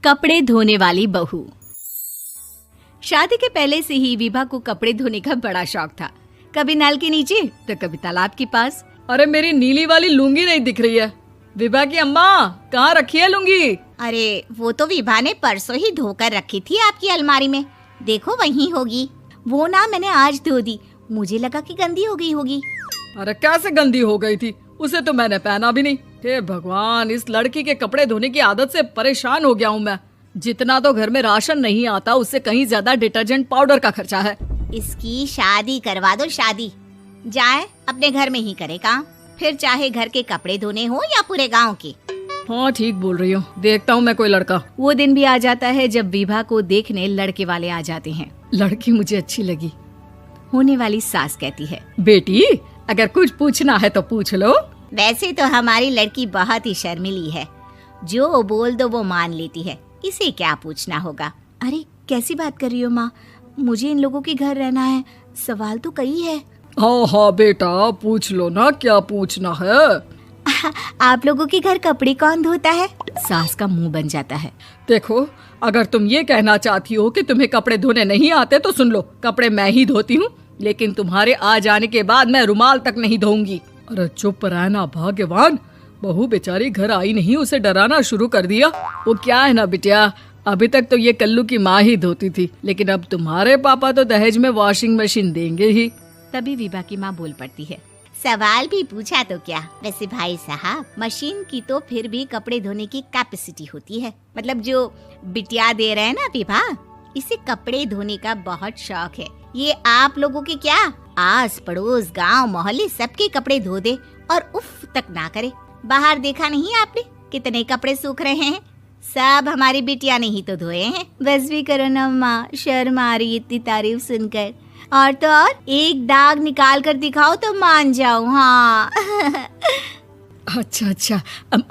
कपड़े धोने वाली बहू। शादी के पहले से ही विभा को कपड़े धोने का बड़ा शौक था। कभी नल के नीचे तो कभी तालाब के पास। अरे मेरी नीली वाली लुंगी नहीं दिख रही है। विभा की अम्मा, कहाँ रखी है लुंगी? अरे वो तो विभा ने परसों ही धोकर रखी थी आपकी अलमारी में, देखो वहीं होगी। वो ना मैंने आज धो दी, मुझे लगा कि गंदी हो गई होगी। अरे कैसे गंदी हो गई थी? उसे तो मैंने पहना भी नहीं। हे भगवान, इस लड़की के कपड़े धोने की आदत से परेशान हो गया हूँ मैं। जितना तो घर में राशन नहीं आता, उससे कहीं ज्यादा डिटर्जेंट पाउडर का खर्चा है। इसकी शादी करवा दो, शादी जाए अपने घर में ही करे काम, फिर चाहे घर के कपड़े धोने हो या पूरे गांव के। हाँ ठीक बोल रही हो, देखता हूँ मैं कोई लड़का। वो दिन भी आ जाता है जब विभा को देखने लड़के वाले आ जाते हैं। लड़की मुझे अच्छी लगी। होने वाली सास कहती है, बेटी अगर कुछ पूछना है तो पूछ लो। वैसे तो हमारी लड़की बहुत ही शर्मीली है, जो बोल दो वो मान लेती है, इसे क्या पूछना होगा। अरे कैसी बात कर रही हो माँ, मुझे इन लोगों के घर रहना है, सवाल तो कई है। हाँ हाँ बेटा, पूछ लो ना, क्या पूछना है। आप लोगों के घर कपड़े कौन धोता है? सास का मुंह बन जाता है। देखो, अगर तुम ये कहना चाहती हो कि तुम्हें कपड़े धोने नहीं आते तो सुन लो, कपड़े मैं ही धोती हूँ, लेकिन तुम्हारे आ जाने के बाद मैं रुमाल तक नहीं धोऊंगी। अरे चुप रहना भाग्यवान, बहू बेचारी घर आई नहीं, उसे डराना शुरू कर दिया। वो क्या है ना बिटिया, अभी तक तो ये कल्लू की माँ ही धोती थी, लेकिन अब तुम्हारे पापा तो दहेज में वॉशिंग मशीन देंगे ही। तभी विभा की माँ बोल पड़ती है, सवाल भी पूछा तो क्या। वैसे भाई साहब, मशीन की तो फिर भी कपड़े धोने की कैपेसिटी होती है। मतलब जो बिटिया दे रहे हैं ना विभा, इसे कपड़े धोने का बहुत शौक है। ये आप लोगों के क्या, आस पड़ोस गांव मोहल्ले सबके कपड़े धो दे और उफ तक ना करे। बाहर देखा नहीं आपने कितने कपड़े सूख रहे हैं? सब हमारी बिटिया ने ही तो धोए हैं। बस भी करो ना माँ, शर्म आ रही इतनी तारीफ सुनकर। और तो और एक दाग निकाल कर दिखाओ तो मान जाऊं। हाँ अच्छा,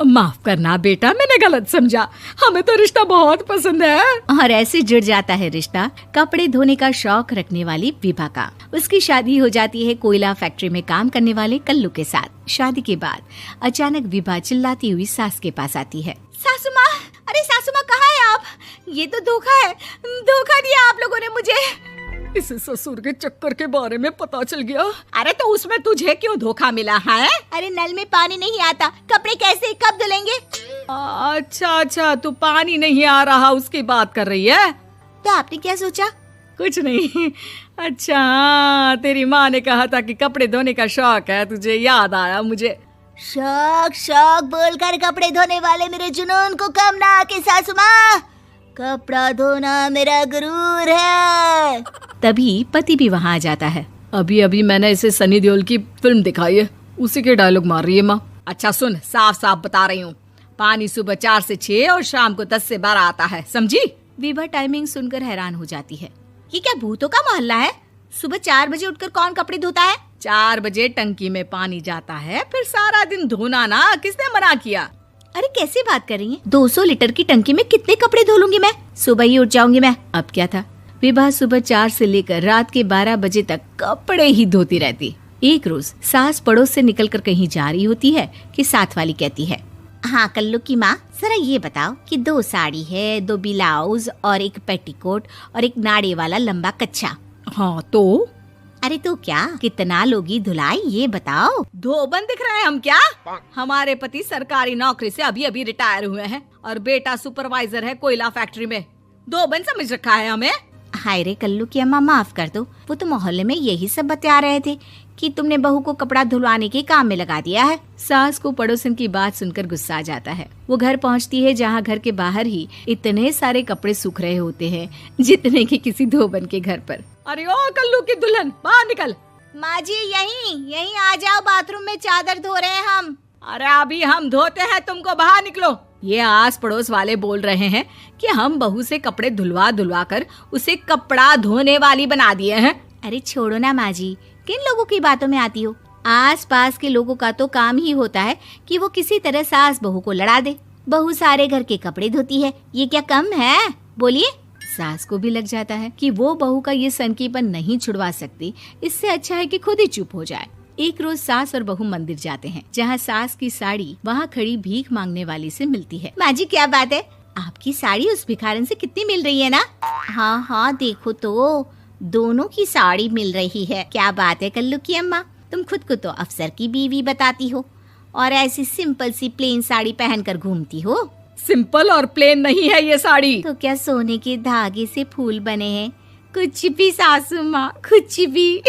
माफ करना बेटा, मैंने गलत समझा। हमें तो रिश्ता बहुत पसंद है। और ऐसे जुड़ जाता है रिश्ता कपड़े धोने का शौक रखने वाली विभा का। उसकी शादी हो जाती है कोयला फैक्ट्री में काम करने वाले कल्लू के साथ। शादी के बाद अचानक विभा चिल्लाती हुई सास के पास आती है। सासू माँ, अरे सासू माँ कहाँ है आप? ये तो धोखा है, धोखा दिया आप लोगों ने मुझे। इस ससुर के चक्कर के बारे में पता चल गया। अरे तो उसमें तुझे क्यों धोखा मिला है? अरे नल में पानी नहीं आता, कपड़े कैसे कब धुलेंगे? अच्छा, तू पानी नहीं आ रहा उसकी बात कर रही है। तो आपने क्या सोचा? कुछ नहीं। अच्छा, तेरी माँ ने कहा था कि कपड़े धोने का शौक है तुझे, याद आया मुझे। शौक बोलकर कपड़े धोने वाले मेरे जुनून को कम ना आके सासू माँ, कपड़ा धोना मेरा गुरूर है। तभी पति भी वहाँ आ जाता है। अभी मैंने इसे सनी देओल की फिल्म दिखाई है, उसी के डायलॉग मार रही है माँ। अच्छा सुन, साफ बता रही हूँ, पानी सुबह 4 से 6 और शाम को 10 से 12 आता है, समझी? विभा टाइमिंग सुनकर हैरान हो जाती है। ये क्या भूतों का मोहल्ला है? सुबह 4 बजे उठकर कौन कपड़े धोता है? 4 बजे टंकी में पानी जाता है, फिर सारा दिन धोना ना, किसने मना किया? अरे कैसी बात कर रही हैं? 200 लीटर की टंकी में कितने कपड़े धो लूंगी मैं? सुबह ही उठ जाऊंगी मैं। अब क्या था, विभा सुबह 4 से लेकर रात के 12 बजे तक कपड़े ही धोती रहती। एक रोज सास पड़ोस से निकलकर कहीं जा रही होती है कि साथ वाली कहती है, हाँ कल्लू की माँ, जरा ये बताओ कि 2 साड़ी है, 2 ब्लाउज और एक पेटीकोट और एक नाड़े वाला लंबा कच्छा। हाँ तो? अरे तो क्या, कितना लोगी धुलाई ये बताओ। धोबन दिख रहे हैं हम क्या? हमारे पति सरकारी नौकरी से अभी रिटायर हुए हैं और बेटा सुपरवाइजर है कोयला फैक्ट्री में। धोबन समझ रखा है हमें। हाय रे कल्लू की अम्मा, माफ कर दो, वो तो मोहल्ले में यही सब बता रहे थे कि तुमने बहू को कपड़ा धुलवाने के काम में लगा दिया है। सास को पड़ोसन की बात सुनकर गुस्सा आ जाता है। वो घर पहुंचती है जहां घर के बाहर ही इतने सारे कपड़े सूख रहे होते हैं जितने कि किसी धोबन के घर पर। अरे ओ कल्लू की दुल्हन, बाहर निकल। माँ जी यहीं आ जाओ, बाथरूम में चादर धो रहे हैं हम। अरे अभी हम धोते हैं, तुमको बाहर निकलो। ये आस पड़ोस वाले बोल रहे हैं कि हम बहू से कपड़े धुलवा कर उसे कपड़ा धोने वाली बना दिए हैं। अरे छोड़ो ना माँ जी, किन लोगों की बातों में आती हो? आस पास के लोगों का तो काम ही होता है कि वो किसी तरह सास बहू को लड़ा दे। बहू सारे घर के कपड़े धोती है, ये क्या कम है? बोलिए। सास को भी लग जाता है कि वो बहू का ये सनकीपन नहीं छुड़वा सकती, इससे अच्छा है कि खुद ही चुप हो जाए। एक रोज सास और बहू मंदिर जाते हैं, जहाँ सास की साड़ी वहाँ खड़ी भीख मांगने वाली से मिलती है। माँ जी क्या बात है, आपकी साड़ी उस भिखारन से कितनी मिल रही है ना? हाँ हाँ देखो तो, दोनों की साड़ी मिल रही है। क्या बात है कल्लू की अम्मा, तुम खुद को तो अफसर की बीवी बताती हो और ऐसी सिंपल सी प्लेन साड़ी पहनकर घूमती हो। सिंपल और प्लेन नहीं है ये साड़ी। तो क्या सोने के धागे से फूल बने हैं? कुछ भी सासू माँ, कुछ भी।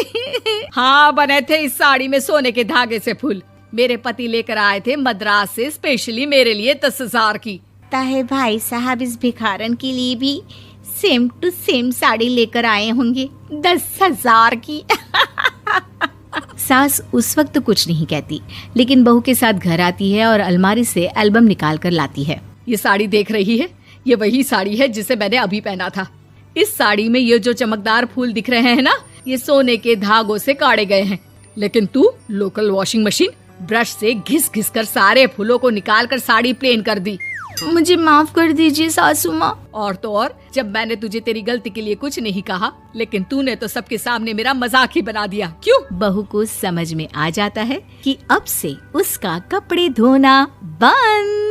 हाँ बने थे इस साड़ी में सोने के धागे से फूल। मेरे पति लेकर आए थे मद्रास से स्पेशली मेरे लिए 10,000 की। ताहे भाई साहब इस भिखारन के लिए भी सेम टू सेम साड़ी लेकर आए होंगे 10,000 की। सास उस वक्त तो कुछ नहीं कहती, लेकिन बहू के साथ घर आती है और अलमारी से एल्बम निकाल कर लाती है। ये साड़ी देख रही है, ये वही साड़ी है जिसे मैंने अभी पहना था। इस साड़ी में ये जो चमकदार फूल दिख रहे हैं ना, ये सोने के धागों से काढ़े गए हैं। लेकिन तू लोकल वॉशिंग मशीन ब्रश से घिस घिस कर सारे फूलों को निकाल कर साड़ी प्लेन कर दी। मुझे माफ कर दीजिए सासू माँ। और तो और, जब मैंने तुझे तेरी गलती के लिए कुछ नहीं कहा, लेकिन तूने तो सबके सामने मेरा मजाक ही बना दिया। क्यों? बहू को समझ में आ जाता है कि अब से उसका कपड़े धोना बंद।